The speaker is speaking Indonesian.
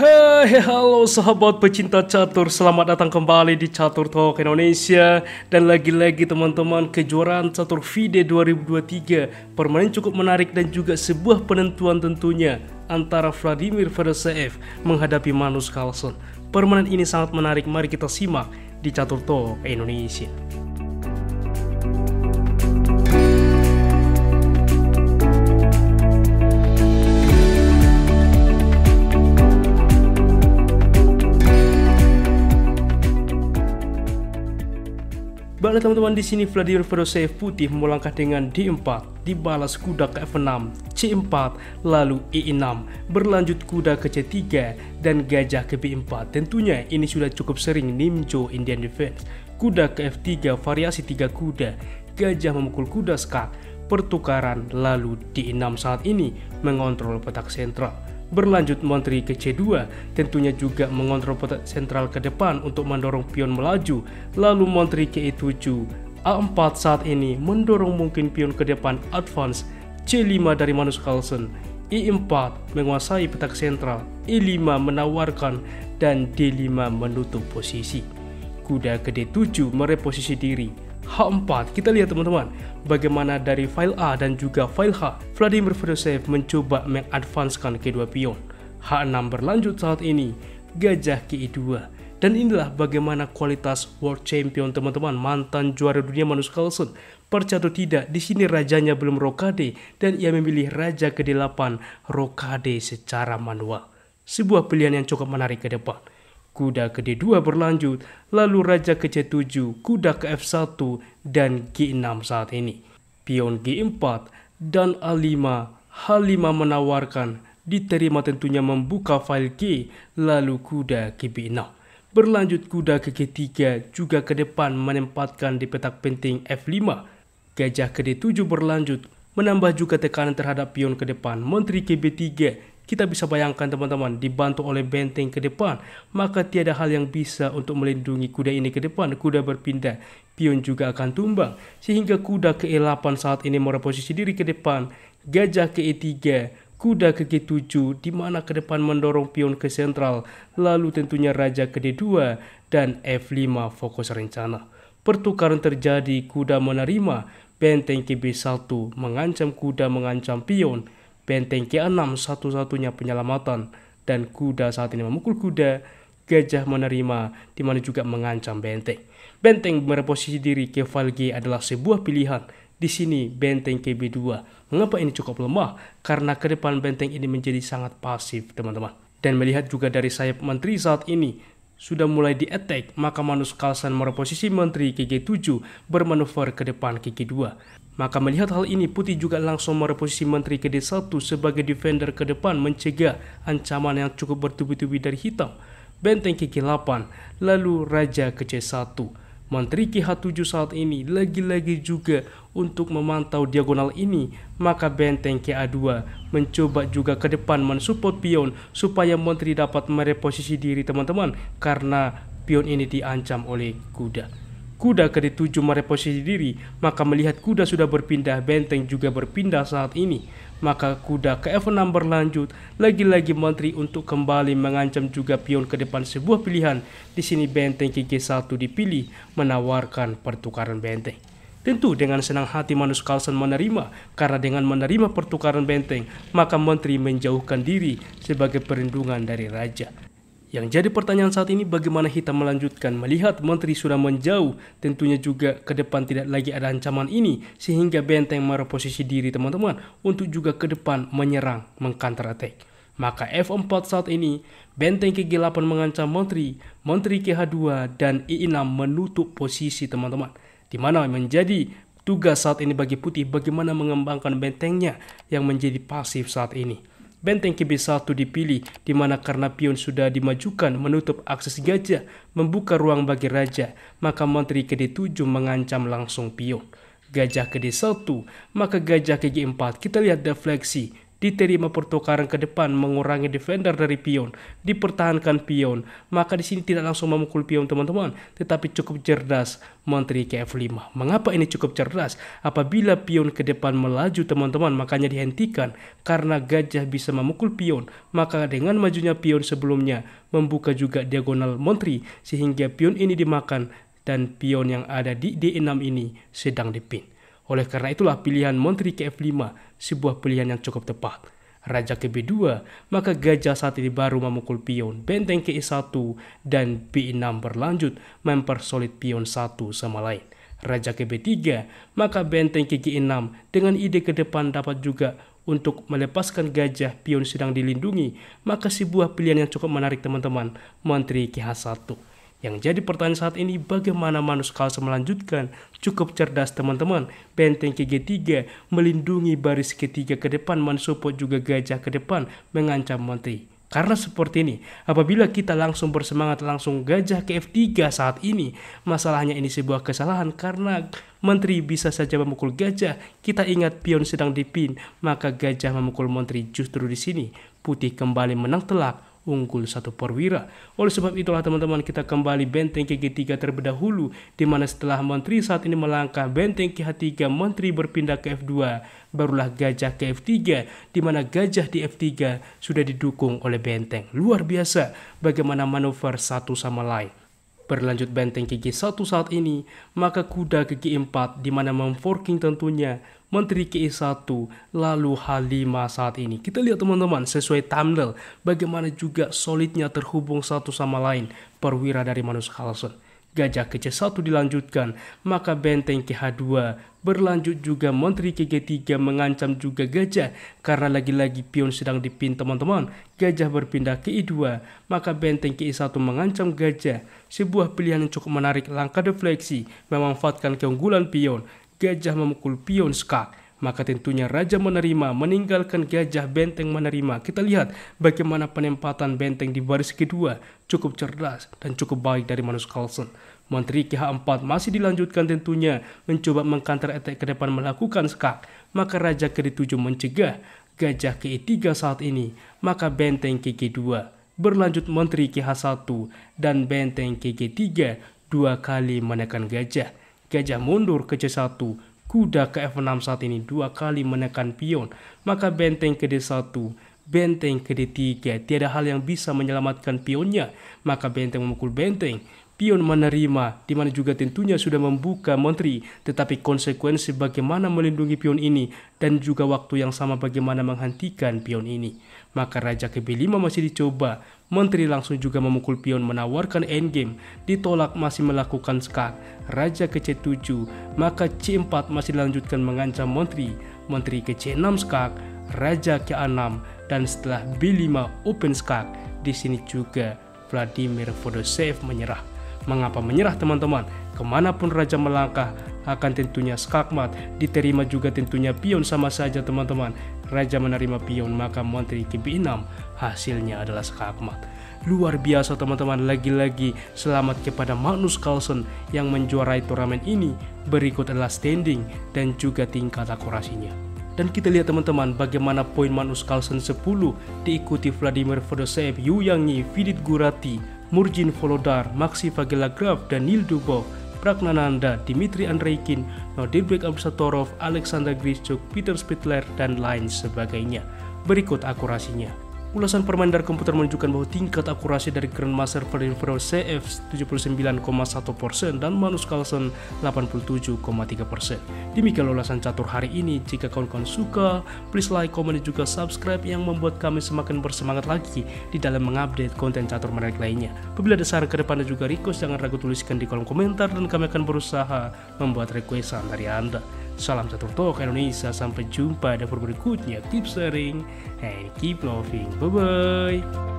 Hai, halo sahabat pecinta catur, selamat datang kembali di Catur Talk Indonesia. Dan lagi-lagi teman-teman, kejuaraan catur FIDE 2023 permainan cukup menarik dan juga sebuah penentuan tentunya antara Vladimir Fedoseev menghadapi Magnus Carlsen. Permainan ini sangat menarik, mari kita simak di Catur Talk Indonesia. Baiklah teman-teman, di sini Vladimir Fedoseev putih melangkah dengan D4, dibalas kuda ke F6, C4, lalu E6, berlanjut kuda ke C3 dan gajah ke B4. Tentunya ini sudah cukup sering Nimjo Indian Defense. Kuda ke F3, variasi 3 kuda, gajah memukul kuda skak, pertukaran, lalu D6 saat ini mengontrol petak sentral. Berlanjut menteri ke C2, tentunya juga mengontrol petak sentral ke depan untuk mendorong pion melaju. Lalu menteri ke E7, A4 saat ini mendorong mungkin pion ke depan advance. C5 dari Magnus Carlsen, E4 menguasai petak sentral, E5 menawarkan, dan D5 menutup posisi. Kuda ke D7 mereposisi diri. H4, kita lihat teman-teman bagaimana dari file A dan juga file H, Vladimir Fedoseev mencoba mengadvanskan kedua pion. H6 berlanjut saat ini, gajah ke E2. Dan inilah bagaimana kualitas world champion teman-teman, mantan juara dunia Magnus Carlsen. Percaya atau tidak, di sini rajanya belum rokade dan ia memilih raja ke-8 rokade secara manual. Sebuah pilihan yang cukup menarik ke depan. Kuda ke D2 berlanjut, lalu raja ke C7, kuda ke F1, dan G6 saat ini. Pion G4 dan A5, H5 menawarkan, diterima tentunya membuka file G, lalu kuda ke B6. Berlanjut kuda ke G3, juga ke depan menempatkan di petak penting F5. Gajah ke D7 berlanjut, menambah juga tekanan terhadap pion ke depan, menteri ke B3. Kita bisa bayangkan teman-teman, dibantu oleh benteng ke depan, maka tiada hal yang bisa untuk melindungi kuda ini ke depan. Kuda berpindah, pion juga akan tumbang, sehingga kuda ke E8 saat ini mereposisi diri ke depan, gajah ke E3, kuda ke G7, di mana ke depan mendorong pion ke sentral, lalu tentunya raja ke D2, dan F5 fokus rencana. Pertukaran terjadi, kuda menerima, benteng ke B1 mengancam kuda, mengancam pion, benteng ke-6 satu-satunya penyelamatan, dan kuda saat ini memukul kuda, gajah menerima, di mana juga mengancam benteng. Benteng mereposisi diri ke file G adalah sebuah pilihan. Di sini benteng ke B2. Mengapa ini cukup lemah? Karena ke depan benteng ini menjadi sangat pasif teman-teman. Dan melihat juga dari sayap menteri saat ini sudah mulai di-attack, maka Magnus Carlsen mereposisi menteri ke G7, bermanuver ke depan ke G2. Maka melihat hal ini, putih juga langsung mereposisi menteri ke D1 sebagai defender ke depan, mencegah ancaman yang cukup bertubi-tubi dari hitam. Benteng ke G8, lalu raja ke C1. Menteri ke H7 saat ini lagi-lagi juga untuk memantau diagonal ini, maka benteng ke A2 mencoba juga ke depan mensupport pion supaya menteri dapat mereposisi diri teman-teman, karena pion ini diancam oleh kuda. Kuda ke D7 mereposisi diri, maka melihat kuda sudah berpindah, benteng juga berpindah saat ini. Maka kuda ke F6 berlanjut, lagi-lagi menteri untuk kembali mengancam juga pion ke depan, sebuah pilihan. Di sini benteng ke G1 dipilih, menawarkan pertukaran benteng. Tentu dengan senang hati Magnus Carlsen menerima, karena dengan menerima pertukaran benteng, maka menteri menjauhkan diri sebagai perlindungan dari raja. Yang jadi pertanyaan saat ini, bagaimana hitam melanjutkan? Melihat menteri sudah menjauh, tentunya juga ke depan tidak lagi ada ancaman ini, sehingga benteng mereposisi diri teman-teman untuk juga ke depan menyerang, mengcounter attack. Maka F4 saat ini, benteng ke G8 mengancam menteri, menteri ke H2, dan E6 menutup posisi teman-teman. Di mana menjadi tugas saat ini bagi putih bagaimana mengembangkan bentengnya yang menjadi pasif saat ini. Benteng ke B1 dipilih, di mana karena pion sudah dimajukan menutup akses gajah, membuka ruang bagi raja, maka menteri ke D7 mengancam langsung pion. Gajah ke D1, maka gajah ke G4, kita lihat defleksi, diterima pertukaran ke depan mengurangi defender dari pion, dipertahankan pion, maka di sini tidak langsung memukul pion teman-teman, tetapi cukup cerdas Menteri ke F5. Mengapa ini cukup cerdas? Apabila pion ke depan melaju teman-teman, makanya dihentikan karena gajah bisa memukul pion, maka dengan majunya pion sebelumnya membuka juga diagonal Menteri sehingga pion ini dimakan dan pion yang ada di D6 ini sedang dipin. Oleh karena itulah pilihan Menteri ke F5 sebuah pilihan yang cukup tepat. Raja ke B2, maka gajah saat ini baru memukul pion. Benteng ke E1 dan B6 berlanjut mempersolid pion satu sama lain. Raja ke B3, maka benteng ke G6 dengan ide ke depan dapat juga untuk melepaskan gajah pion sedang dilindungi. Maka sebuah pilihan yang cukup menarik teman-teman, Menteri ke H1. Yang jadi pertanyaan saat ini, bagaimana Magnus Carlsen melanjutkan? Cukup cerdas teman-teman. Benteng ke G3 melindungi baris ketiga ke depan, mensupport juga gajah ke depan mengancam Menteri. Karena seperti ini, apabila kita langsung bersemangat langsung gajah ke F3 saat ini, masalahnya ini sebuah kesalahan karena Menteri bisa saja memukul gajah. Kita ingat pion sedang dipin, maka gajah memukul Menteri. Justru di sini putih kembali menang telak, unggul satu perwira. Oleh sebab itulah teman-teman, kita kembali benteng ke G3 terlebih dahulu, di mana setelah Menteri saat ini melangkah benteng ke H3, Menteri berpindah ke F2, barulah gajah ke F3, di mana gajah di F3 sudah didukung oleh benteng. Luar biasa bagaimana manuver satu sama lain. Berlanjut benteng ke G1 saat ini, maka kuda ke G4 di mana memforking tentunya Menteri ke E1, lalu H5 saat ini. Kita lihat teman-teman sesuai thumbnail bagaimana juga solidnya terhubung satu sama lain perwira dari Magnus Carlsen. Gajah ke C1 dilanjutkan, maka benteng ke H2 berlanjut juga Menteri ke G3 mengancam juga gajah karena lagi-lagi pion sedang dipin teman-teman. Gajah berpindah ke E2, maka benteng ke E1 mengancam gajah. Sebuah pilihan yang cukup menarik, langkah defleksi memanfaatkan keunggulan pion. Gajah memukul pion skak, maka tentunya raja menerima, meninggalkan gajah, benteng menerima. Kita lihat bagaimana penempatan benteng di baris kedua cukup cerdas dan cukup baik dari Magnus Carlsen. Menteri ke H4 masih dilanjutkan tentunya mencoba mengcounter attack ke depan melakukan skak, maka raja ke D7 mencegah. Gajah ke E3 saat ini, maka benteng ke G2 berlanjut Menteri ke H1 dan benteng ke G3 dua kali menekan gajah. Gajah mundur ke C1, kuda ke F6 saat ini dua kali menekan pion, maka benteng ke D1, benteng ke D3, tiada hal yang bisa menyelamatkan pionnya, maka benteng memukul benteng. Pion menerima, di mana juga tentunya sudah membuka Menteri, tetapi konsekuensi bagaimana melindungi pion ini dan juga waktu yang sama bagaimana menghentikan pion ini. Maka raja ke B5 masih dicoba, Menteri langsung juga memukul pion menawarkan endgame, ditolak masih melakukan skak. Raja ke C7, maka C4 masih dilanjutkan mengancam Menteri. Menteri ke C6 skak, raja ke A6 dan setelah B5 open skak. Di sini juga Vladimir Fedoseev menyerah. Mengapa menyerah teman-teman? Kemanapun raja melangkah akan tentunya skakmat, diterima juga tentunya pion sama saja teman-teman. Raja menerima pion, maka Menteri ke B6 hasilnya adalah skakmat. Luar biasa teman-teman, lagi-lagi selamat kepada Magnus Carlsen yang menjuarai turnamen ini. Berikut adalah standing dan juga tingkat akurasinya. Dan kita lihat teman-teman bagaimana poin Magnus Carlsen 10 diikuti Vladimir Fedoseev, Yu Yangyi, Vidit Gurati, Murjin Volodar, Maxi Vagelagraf, Danil Dubov, Pragnananda, Dmitry Andreikin, Nodirbek Absatorov, Alexander Grischuk, Peter Spittler, dan lain sebagainya. Berikut akurasinya. Ulasan permain dari komputer menunjukkan bahwa tingkat akurasi dari Grandmaster Vladimir Fedoseev 79,1% dan Magnus Carlsen 87,3%. Demikian ulasan catur hari ini. Jika kawan-kawan suka, please like, komen, dan juga subscribe yang membuat kami semakin bersemangat lagi di dalam mengupdate konten catur menarik lainnya. Apabila ada saran ke depan dan juga request, jangan ragu tuliskan di kolom komentar dan kami akan berusaha membuat requestan dari Anda. Salam Catur Talk Indonesia, sampai jumpa di video berikutnya. Keep sharing and keep loving. Bye bye.